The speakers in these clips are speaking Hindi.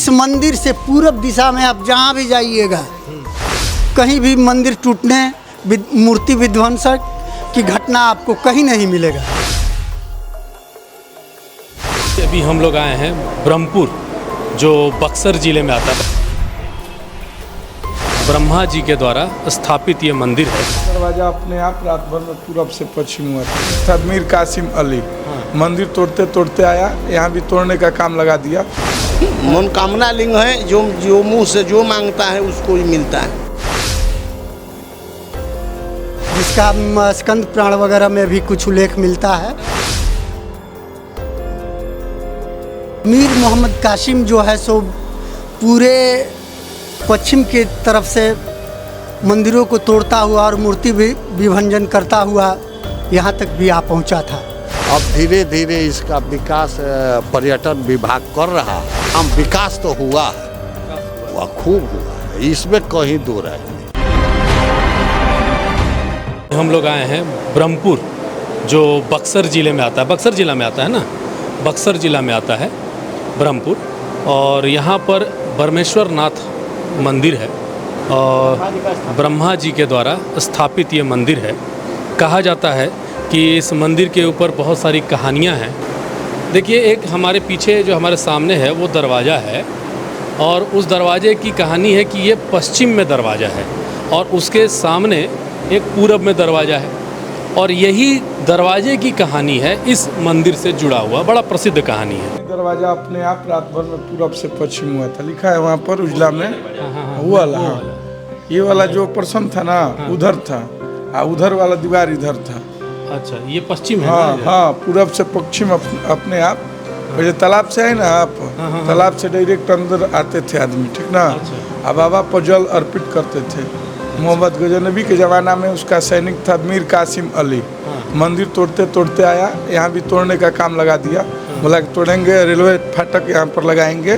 इस मंदिर से पूरब दिशा में आप जहाँ भी जाइएगा, कहीं भी मंदिर टूटने, मूर्ति विध्वंसक की घटना आपको कहीं नहीं मिलेगा। अभी हम लोग आए हैं ब्रह्मपुर, जो बक्सर ज़िले में आता है। ब्रह्मा जी के द्वारा स्थापित ये मंदिर है। दरवाजा अपने आप रात भर में पूरब से पश्चिम हुआ था। मीर कासिम अली मंदिर तोड़ते तोड़ते आया, यहाँ भी तोड़ने का काम लगा दिया। मनोकामना लिंग है, जो मुंह से जो मांगता है उसको ही मिलता है। जिसका स्कंद पुराण वगैरह में भी कुछ उल्लेख मिलता है। मीर मोहम्मद कासिम जो है सो पूरे पश्चिम की तरफ से मंदिरों को तोड़ता हुआ और मूर्ति भी विभंजन करता हुआ यहाँ तक भी आ पहुँचा था। अब धीरे धीरे इसका विकास पर्यटन विभाग कर रहा है। हम विकास तो हुआ है, वह खूब हुआ है, इसमें कहीं दूर है। हम लोग आए हैं ब्रह्मपुर, जो बक्सर ज़िले में आता है। बक्सर ज़िला में आता है ना, बक्सर ज़िला में आता है ब्रह्मपुर। और यहाँ पर ब्रह्मेश्वर नाथ मंदिर है और ब्रह्मा जी के द्वारा स्थापित ये मंदिर है। कहा जाता है कि इस मंदिर के ऊपर बहुत सारी कहानियाँ हैं। देखिए, एक हमारे पीछे जो हमारे सामने है वो दरवाज़ा है, और उस दरवाजे की कहानी है कि ये पश्चिम में दरवाज़ा है और उसके सामने एक पूरब में दरवाज़ा है, और यही दरवाजे की कहानी है इस मंदिर से जुड़ा हुआ, बड़ा प्रसिद्ध कहानी है। दरवाजा अपने आप रात भर में पूरब से पश्चिम हुआ था, लिखा है वहाँ पर उजला में। वो वाला, ये वाला जो प्रश्न था ना, उधर था, उधर वाला दीवार इधर था। अच्छा, ये पश्चिम है। हाँ, पूरब से पश्चिम अपने आप। पहले तालाब से है ना, आप तालाब से डायरेक्ट अंदर आते थे आदमी, ठीक ना। अब बाबा पर जल अर्पित करते थे। मोहम्मद गजनबी के ज़माना में उसका सैनिक था मीर कासिम अली। मंदिर तोड़ते तोड़ते आया, यहाँ भी तोड़ने का काम लगा दिया। बोला कि तोड़ेंगे, रेलवे फाटक यहाँ पर लगाएंगे,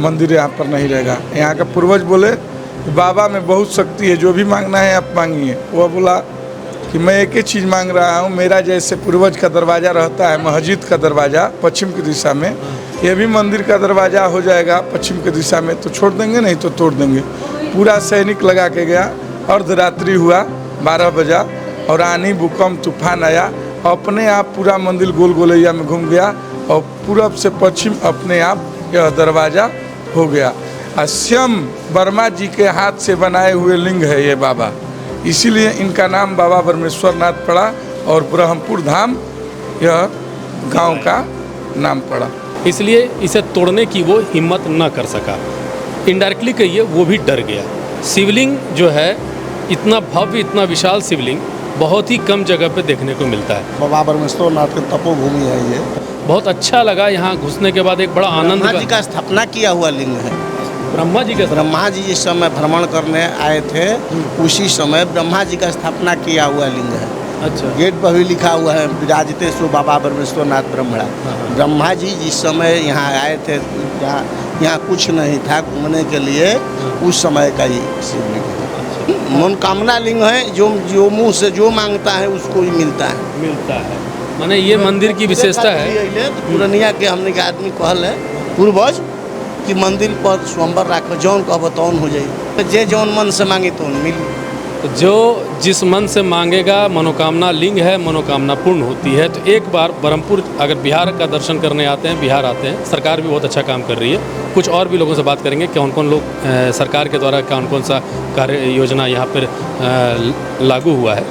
मंदिर यहाँ पर नहीं रहेगा। यहाँ का पूर्वज बोले बाबा में बहुत शक्ति है, जो भी मांगना है आप मांगिए। वह बोला कि मैं एक ही चीज़ मांग रहा हूँ, मेरा जैसे पूर्वज का दरवाज़ा रहता है, मस्जिद का दरवाज़ा पश्चिम की दिशा में, ये भी मंदिर का दरवाज़ा हो जाएगा पश्चिम की दिशा में, तो छोड़ देंगे, नहीं तो तोड़ देंगे। पूरा सैनिक लगा के गया। अर्धरात्रि हुआ, 12 बजा, और आनी भूकंप तूफान आया, अपने आप पूरा मंदिर गोल गोलैया में घूम गया, और पूरब से पश्चिम अपने आप यह दरवाज़ा हो गया। स्वयं वर्मा जी के हाथ से बनाए हुए लिंग है ये बाबा, इसीलिए इनका नाम बाबा ब्रह्मेश्वर नाथ पड़ा, और ब्रह्मपुर धाम यह गांव का नाम पड़ा। इसलिए इसे तोड़ने की वो हिम्मत न कर सका। इनडायरेक्टली कहिए, वो भी डर गया। शिवलिंग जो है, इतना भव्य, इतना विशाल शिवलिंग बहुत ही कम जगह पे देखने को मिलता है। बाबा ब्रह्मेश्वर नाथ की तपोभूमि है ये। बहुत अच्छा लगा यहाँ घुसने के बाद, एक बड़ा आनंद। ब्रह्मा जी का स्थापना किया हुआ लिंग है। ब्रह्मा जी का, ब्रह्मा जी जिस समय भ्रमण करने आए थे, उसी समय ब्रह्मा जी का स्थापना किया हुआ लिंग है। अच्छा, गेट पर भी लिखा हुआ है, विराजते सो बाबा ब्रह्मेश्वर नाथ ब्रह्मणा। ब्रह्मा जी जिस समय यहाँ आए थे, यहाँ कुछ नहीं था घूमने के लिए, उस समय का ही शिवलिंग है। मनोकामना लिंग है, जो मुंह से जो मांगता है उसको ही मिलता है। माने ये मंदिर की विशेषता है। पूर्णिया के हमने के आदमी कहल है पूर्वज कि मंदिर पर स्वयंवर रख, जौन कहब तौन हो जाए, जे जौन मन से मांगे तौन मिली। जो जिस मन से मांगेगा, मनोकामना लिंग है, मनोकामना पूर्ण होती है। तो एक बार ब्रह्मपुर अगर बिहार का दर्शन करने आते हैं, बिहार आते हैं, सरकार भी बहुत अच्छा काम कर रही है। कुछ और भी लोगों से बात करेंगे, कौन कौन लोग सरकार के द्वारा कौन कौन सा कार्य योजना यहाँ पर लागू हुआ है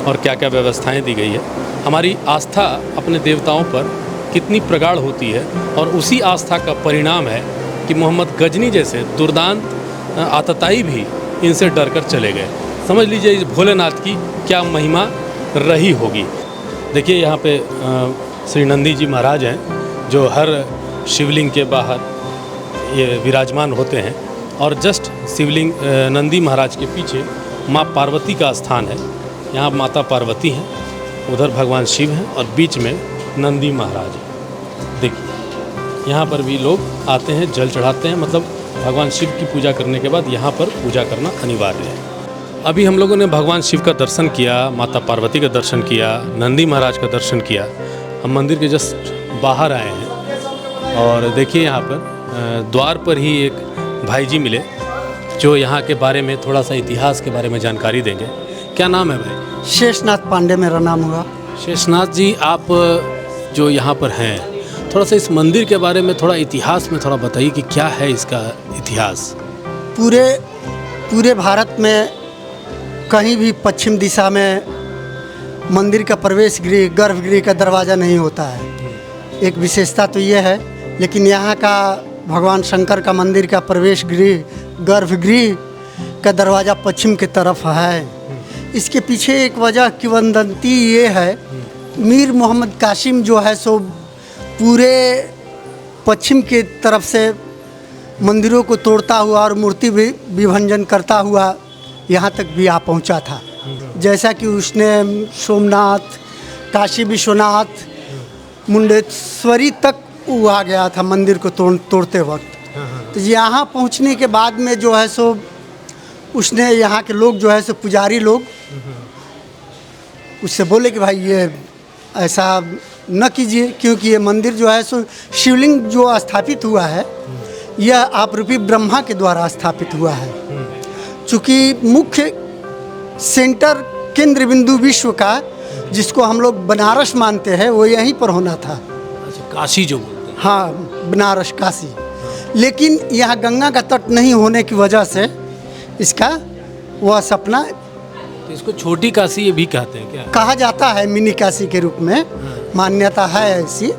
और क्या क्या व्यवस्थाएँ दी गई है। हमारी आस्था अपने देवताओं पर कितनी प्रगाढ़ होती है, और उसी आस्था का परिणाम है कि मोहम्मद गजनी जैसे दुर्दांत आतताई भी इनसे डर कर चले गए। समझ लीजिए इस भोलेनाथ की क्या महिमा रही होगी। देखिए, यहाँ पे श्री नंदी जी महाराज हैं, जो हर शिवलिंग के बाहर ये विराजमान होते हैं, और जस्ट शिवलिंग नंदी महाराज के पीछे माँ पार्वती का स्थान है। यहाँ माता पार्वती हैं, उधर भगवान शिव हैं, और बीच में नंदी महाराज हैं। देखिए, यहाँ पर भी लोग आते हैं, जल चढ़ाते हैं। मतलब भगवान शिव की पूजा करने के बाद यहाँ पर पूजा करना अनिवार्य है। अभी हम लोगों ने भगवान शिव का दर्शन किया, माता पार्वती का दर्शन किया, नंदी महाराज का दर्शन किया। हम मंदिर के जस्ट बाहर आए हैं और देखिए यहाँ पर द्वार पर ही एक भाई जी मिले जो यहाँ के बारे में थोड़ा सा इतिहास के बारे में जानकारी देंगे। क्या नाम है भाई? शेषनाथ पांडे मेरा नाम हुआ। शेषनाथ जी, आप जो यहाँ पर हैं, थोड़ा सा इस मंदिर के बारे में, थोड़ा इतिहास में थोड़ा बताइए कि क्या है इसका इतिहास। पूरे भारत में कहीं भी पश्चिम दिशा में मंदिर का प्रवेश गृह, गर्भगृह का दरवाज़ा नहीं होता है। एक विशेषता तो ये है, लेकिन यहाँ का भगवान शंकर का मंदिर का प्रवेश गृह, गर्भगृह का दरवाज़ा पश्चिम की तरफ है। इसके पीछे एक वजह किंवदंती ये है, मीर मोहम्मद कासिम जो है सो पूरे पश्चिम की तरफ से मंदिरों को तोड़ता हुआ और मूर्ति विभंजन करता हुआ यहाँ तक भी आ पहुँचा था। जैसा कि उसने सोमनाथ, काशी विश्वनाथ, मुंडेश्वरी तक वो आ गया था मंदिर को तोड़ते वक्त। तो यहाँ पहुँचने के बाद में जो है सो उसने यहाँ के लोग जो है सो पुजारी लोग उससे बोले कि भाई ये ऐसा न कीजिए, क्योंकि ये मंदिर जो है सो शिवलिंग जो स्थापित हुआ है यह आप रूपी ब्रह्मा के द्वारा स्थापित हुआ है। चूँकि मुख्य सेंटर, केंद्र बिंदु विश्व का, जिसको हम लोग बनारस मानते हैं, वो यहीं पर होना था। अच्छा, काशी जो बोलते हैं। हाँ, बनारस, काशी। लेकिन यहाँ गंगा का तट नहीं होने की वजह से इसका वह सपना, तो इसको छोटी काशी ये भी कहते हैं क्या? कहा जाता है, मिनी काशी के रूप में मान्यता है ऐसी,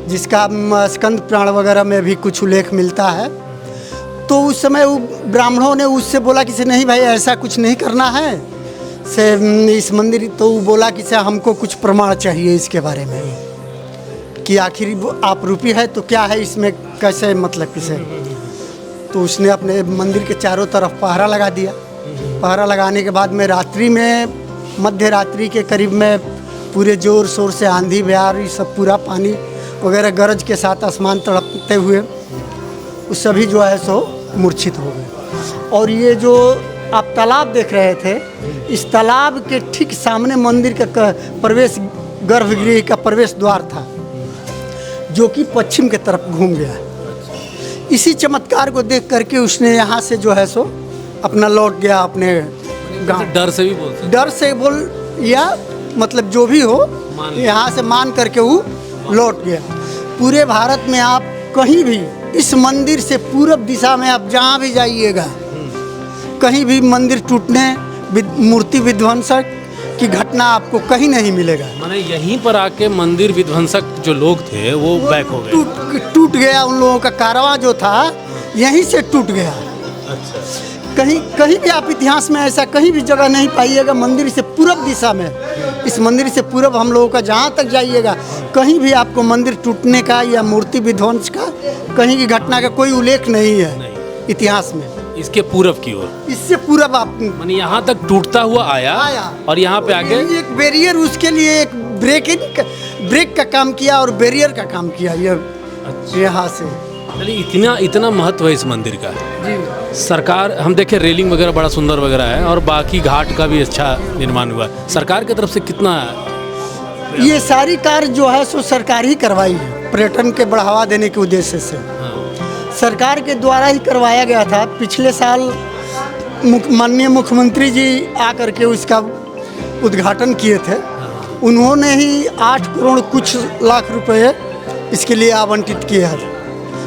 जिसका स्कंद पुराण वगैरह में भी कुछ उल्लेख मिलता है। तो उस समय वो ब्राह्मणों ने उससे बोला कि से नहीं भाई ऐसा कुछ नहीं करना है से इस मंदिर, तो वो बोला कि से हमको कुछ प्रमाण चाहिए इसके बारे में कि आखिर आप रूपी है तो क्या है इसमें, कैसे मतलब किसे। तो उसने अपने मंदिर के चारों तरफ पहरा लगा दिया। पहरा लगाने के बाद में रात्रि में, मध्य रात्रि के करीब में पूरे ज़ोर शोर से आंधी बहार, ये सब पूरा पानी वगैरह गरज के साथ आसमान तड़पते हुए उस सभी जो है सो मूर्छित हो गए। और ये जो आप तालाब देख रहे थे, इस तालाब के ठीक सामने मंदिर का प्रवेश, गर्भगृह का प्रवेश द्वार था, जो कि पश्चिम के तरफ घूम गया। इसी चमत्कार को देख करके उसने यहाँ से जो है सो अपना लौट गया अपने गांव। डर से भी बोलते हैं। डर से बोल या मतलब जो भी हो, यहाँ से मान करके वो लौट गया। पूरे भारत में आप कहीं भी इस मंदिर से पूरब दिशा में आप जहाँ भी जाइएगा, कहीं भी मंदिर टूटने, मूर्ति विध्वंसक की घटना आपको कहीं नहीं मिलेगा। माने यहीं पर आके मंदिर विध्वंसक जो लोग थे वो बैक हो गए। टूट गया, उन लोगों का कारवां जो था यहीं से टूट गया। अच्छा, कहीं भी आप इतिहास में ऐसा कहीं भी जगह नहीं पाइएगा मंदिर से पूरब दिशा में। इस मंदिर से पूरब हम लोगों का जहाँ तक जाइएगा, कहीं भी आपको मंदिर टूटने का या मूर्ति विध्वंस का कहीं की घटना का कोई उल्लेख नहीं है इतिहास में। इसके पूरब की ओर, इससे पूरब आप माने यहाँ तक टूटता हुआ आया और यहाँ पे आके एक बैरियर, उसके लिए एक ब्रेक का काम किया और बैरियर का काम किया। ये यहाँ से चलिए, इतना महत्व है इस मंदिर का। सरकार, हम देखे रेलिंग वगैरह बड़ा सुंदर वगैरह है और बाकी घाट का भी अच्छा निर्माण हुआ। सरकार की तरफ से कितना, ये सारी कार्य जो है सो सरकार ही करवाई है, पर्यटन के बढ़ावा देने के उद्देश्य से सरकार के द्वारा ही करवाया गया था। पिछले साल माननीय मुख्यमंत्री जी आकर के उसका उद्घाटन किए थे। उन्होंने ही 8 करोड़ कुछ लाख रुपए इसके लिए आवंटित किए हैं।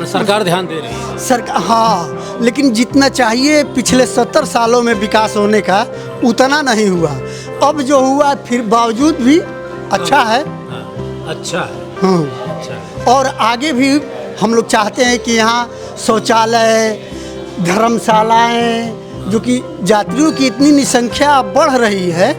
सरकार ध्यान दे रही है। सरकार, हाँ, लेकिन जितना चाहिए पिछले 70 सालों में विकास होने का उतना नहीं हुआ। अब जो हुआ फिर बावजूद भी अच्छा है। अच्छा है। हाँ, अच्छा। और आगे भी हम लोग चाहते हैं कि यहाँ शौचालय, धर्मशालाएं, जो कि यात्रियों की इतनी निसंख्या बढ़ रही है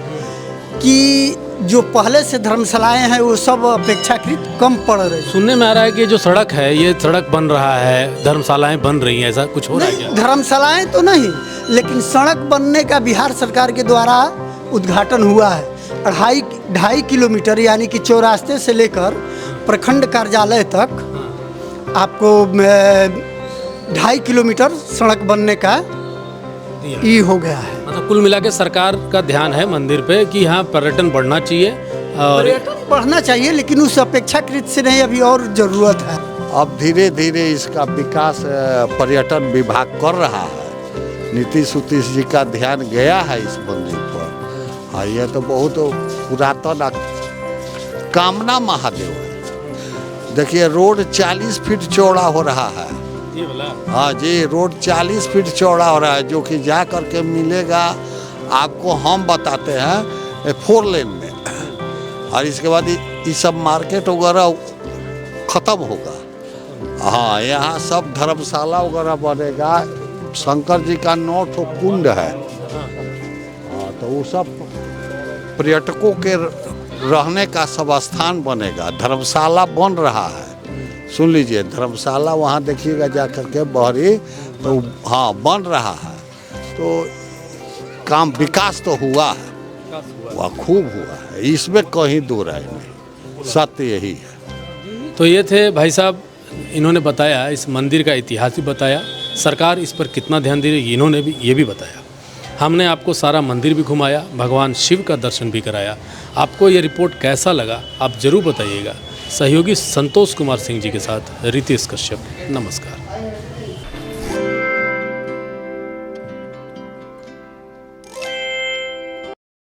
कि जो पहले से धर्मशालाएं हैं वो सब अपेक्षाकृत कम पड़ रही है। सुनने में आ रहा है कि जो सड़क है, ये सड़क बन रहा है, धर्मशालाएं बन रही हैं, ऐसा कुछ हो रहा है क्या? धर्मशालाएं तो नहीं, लेकिन सड़क बनने का बिहार सरकार के द्वारा उद्घाटन हुआ है। 2.5 किलोमीटर यानी कि चौरास्ते से लेकर प्रखंड कार्यालय तक आपको 2.5 किलोमीटर सड़क बनने का ये हो गया है। मतलब कुल मिला के सरकार का ध्यान है मंदिर पे कि यहाँ पर्यटन बढ़ना चाहिए और पर्यटन बढ़ना चाहिए, लेकिन उस अपेक्षाकृत से नहीं, अभी और ज़रूरत है। अब धीरे धीरे इसका विकास पर्यटन विभाग कर रहा है। नीतीश उतीश जी का ध्यान गया है इस मंदिर पर। हाँ, यह तो बहुत पुरातन कामना महादेव है। देखिए रोड 40 फीट चौड़ा हो रहा है। ये वाला हाँ जी, रोड 40 फीट चौड़ा हो रहा है, जो कि जा करके मिलेगा आपको, हम बताते हैं 4 लेन में। और इसके बाद ये सब मार्केट वगैरह ख़त्म होगा। हाँ, यहाँ सब धर्मशाला वगैरह बनेगा। शंकर जी का 9 ठो कुंड है। हाँ, तो वो सब पर्यटकों के रहने का सब स्थान बनेगा। धर्मशाला बन रहा है, सुन लीजिए, धर्मशाला वहाँ देखिएगा जा करके बहरी, तो हाँ बन रहा है। तो काम विकास तो हुआ है, वह खूब हुआ है, इसमें कहीं दो राय नहीं, सत्य यही है। तो ये थे भाई साहब, इन्होंने बताया इस मंदिर का इतिहास भी बताया, सरकार इस पर कितना ध्यान दे रही है इन्होंने भी ये भी बताया। हमने आपको सारा मंदिर भी घुमाया, भगवान शिव का दर्शन भी कराया। आपको ये रिपोर्ट कैसा लगा आप ज़रूर बताइएगा। सहयोगी संतोष कुमार सिंह जी के साथ रितेश कश्यप, नमस्कार।